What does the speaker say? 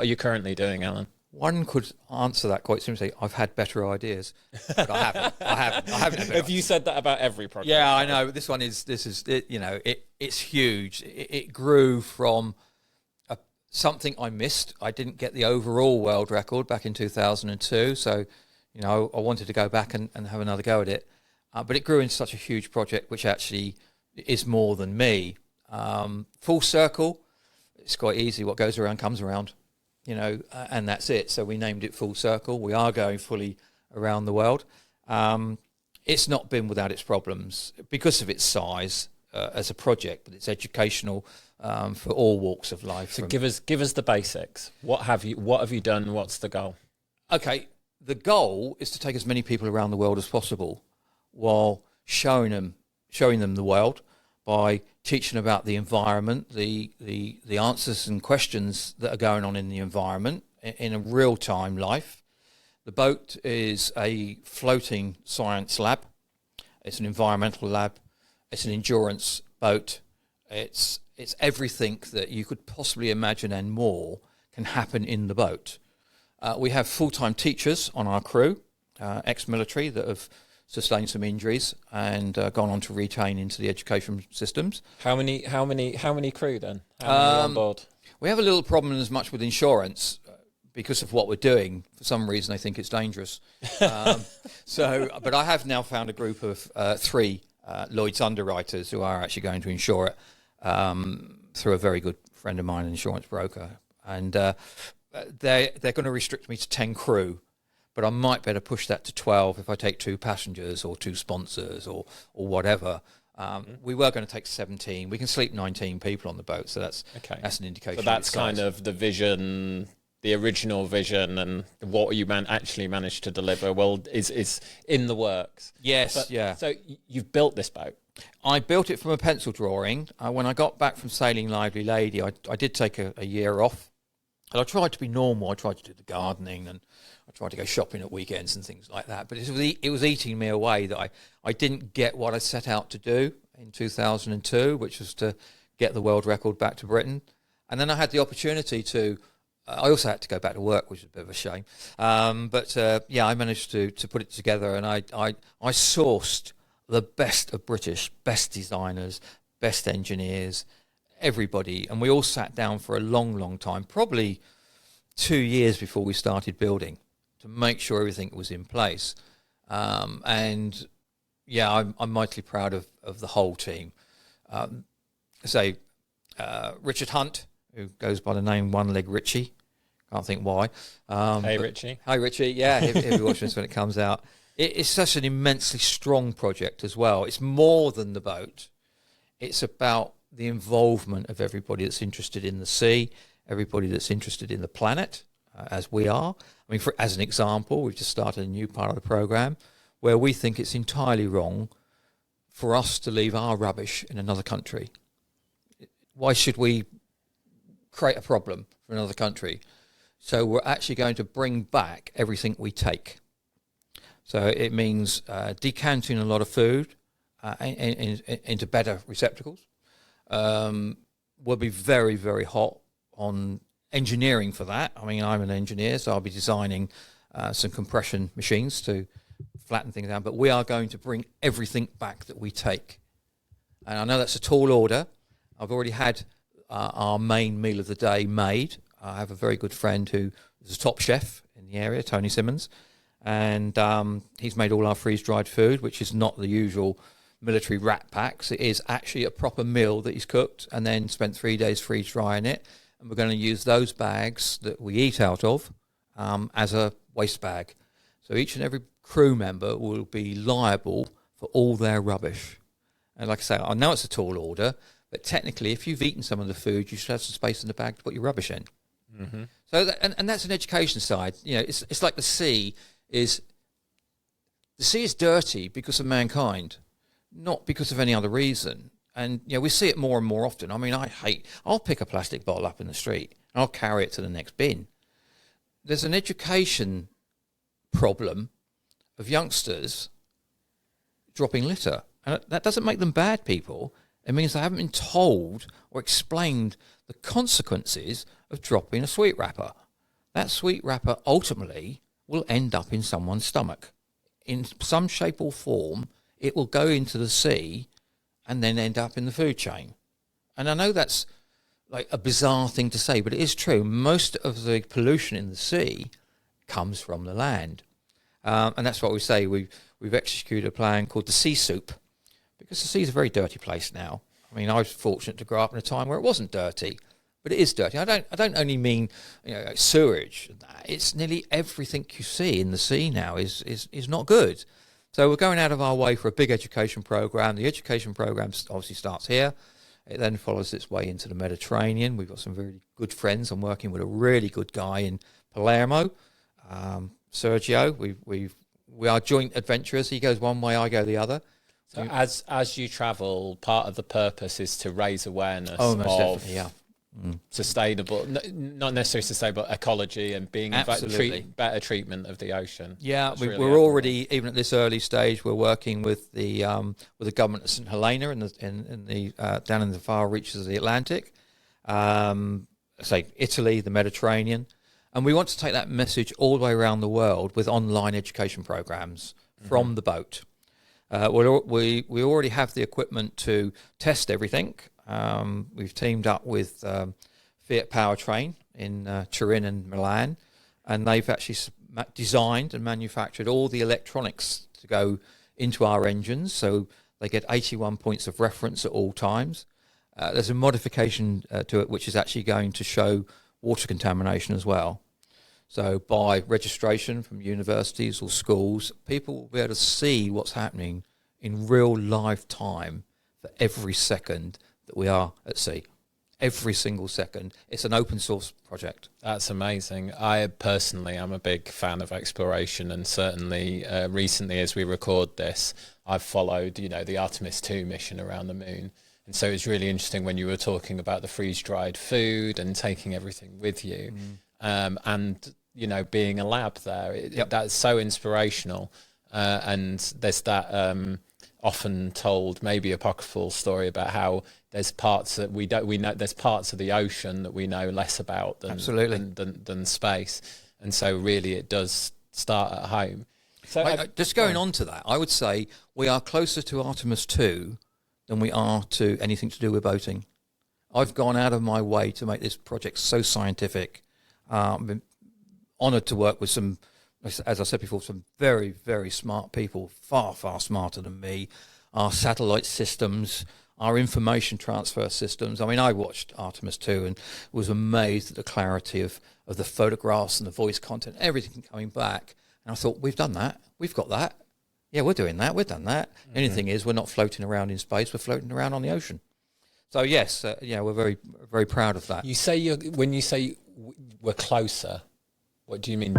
What are you currently doing, Alan? One could answer that quite simply. I've had better ideas, but I haven't. Have you said that about every project? Yeah, I know. This is it, it's huge. It grew from something I missed. I didn't get the overall world record back in 2002, so I wanted to go back and have another go at it. But it grew into such a huge project, which actually is more than me. Full circle. It's quite easy. What goes around comes around. And that's it. So we named it Full Circle. We are going fully around the world. It's not been without its problems because of its size as a project, but it's educational for all walks of life. So give us the basics. What have you done? What's the goal? Okay, the goal is to take as many people around the world as possible while showing them the world by teaching about the environment, the answers and questions that are going on in the environment in a real-time life. The boat is a floating science lab. It's an environmental lab. It's an endurance boat. It's everything that you could possibly imagine and more can happen in the boat. We have full-time teachers on our crew, ex-military that have sustained some injuries and gone on to retain into the education systems. How many crew then? How many on board? We have a little problem as much with insurance because of what we're doing. For some reason, they think it's dangerous. But I have now found a group of 3 Lloyd's underwriters who are actually going to insure it through a very good friend of mine, an insurance broker, and they're going to restrict me to 10 crew. But I might better push that to 12 if I take 2 passengers or 2 sponsors or whatever. We were going to take 17. We can sleep 19 people on the boat, so that's an indication. So that's kind of the vision, the original vision, and what you actually managed to deliver. Well, is in the works. Yes, yeah. So you've built this boat. I built it from a pencil drawing. When I got back from sailing Lively Lady, I did take a year off. And I tried to be normal. I tried to do the gardening and I tried to go shopping at weekends and things like that. But it was eating me away that I didn't get what I set out to do in 2002, which was to get the world record back to Britain. And then I had the opportunity to, I also had to go back to work, which is a bit of a shame. I managed to put it together, and I sourced the best of British, best designers, best engineers, everybody, and we all sat down for a long time, probably 2 years before we started building, to make sure everything was in place. I'm mightily proud of the whole team. Richard Hunt, who goes by the name One Leg Richie, can't think why. Hey Richie. Hi Richie, yeah, he'll be watching this when it comes out. It's such an immensely strong project as well. It's more than the boat. It's about the involvement of everybody that's interested in the sea, everybody that's interested in the planet, as we are. I mean, as an example, we've just started a new part of the programme where we think it's entirely wrong for us to leave our rubbish in another country. Why should we create a problem for another country? So we're actually going to bring back everything we take. So it means decanting a lot of food into better receptacles. We'll be very, very hot on engineering for that. I mean, I'm an engineer, so I'll be designing some compression machines to flatten things down. But we are going to bring everything back that we take. And I know that's a tall order. I've already had our main meal of the day made. I have a very good friend who is a top chef in the area, Tony Simmons. And he's made all our freeze-dried food, which is not the usual military rat packs. It is actually a proper meal that he's cooked and then spent 3 days freeze-drying it. And we're going to use those bags that we eat out of as a waste bag. So each and every crew member will be liable for all their rubbish. And like I say, I know it's a tall order, but technically if you've eaten some of the food, you should have some space in the bag to put your rubbish in. Mm-hmm. So and that's an education side. It's like the sea is dirty because of mankind, not because of any other reason. And we see it more and more often. I mean, I'll pick a plastic bottle up in the street and I'll carry it to the next bin. There's an education problem of youngsters dropping litter. And that doesn't make them bad people. It means they haven't been told or explained the consequences of dropping a sweet wrapper that sweet wrapper ultimately will end up in someone's stomach. In some shape or form, it will go into the sea and then end up in the food chain. And I know that's like a bizarre thing to say, but it is true. Most of the pollution in the sea comes from the land. And that's what we say. We've executed a plan called the Sea Soup, because the sea's a very dirty place now. I mean, I was fortunate to grow up in a time where it wasn't dirty, but it is dirty. I don't only mean like sewerage. It's nearly everything you see in the sea now is not good. So we're going out of our way for a big education program. The education program obviously starts here. It then follows its way into the Mediterranean. We've got some very good friends. I'm working with a really good guy in Palermo, Sergio. We are joint adventurers. He goes one way, I go the other. So as you travel, part of the purpose is to raise awareness of sustainable, not necessarily sustainable, ecology and being better treatment of the ocean. Yeah, we're already, even at this early stage, we're working with the government of St Helena in the down in the far reaches of the Atlantic, say Italy, the Mediterranean, and we want to take that message all the way around the world with online education programs from the boat. We already have the equipment to test everything. We've teamed up with Fiat Powertrain in Turin and Milan, and they've actually designed and manufactured all the electronics to go into our engines, so they get 81 points of reference at all times. There's a modification to it which is actually going to show water contamination as well. So by registration from universities or schools, people will be able to see what's happening in real live time for every second that we are at sea. Every single second. It's an open source project. That's amazing. I personally am a big fan of exploration, and certainly recently as we record this, I've followed, the Artemis 2 mission around the moon. And so it's really interesting when you were talking about the freeze-dried food and taking everything with you, and, being a lab there. That's so inspirational. And there's that often told, maybe apocryphal story about how there's parts that we know, there's parts of the ocean that we know less about than space. And so really it does start at home. So just going on to that, I would say we are closer to Artemis 2 than we are to anything to do with boating. I've gone out of my way to make this project so scientific. I've been honoured to work with some, as I said before, some very, very smart people, far, far smarter than me. Our satellite systems, our information transfer systems. I mean, I watched Artemis 2 and was amazed at the clarity of the photographs and the voice content, everything coming back. And I thought, we've done that. We've got that. Yeah, we're doing that. We've done that. Mm-hmm. The only thing is we're not floating around in space. We're floating around on the ocean. So, yes, we're very, very proud of that. When you say we're closer, what do you mean?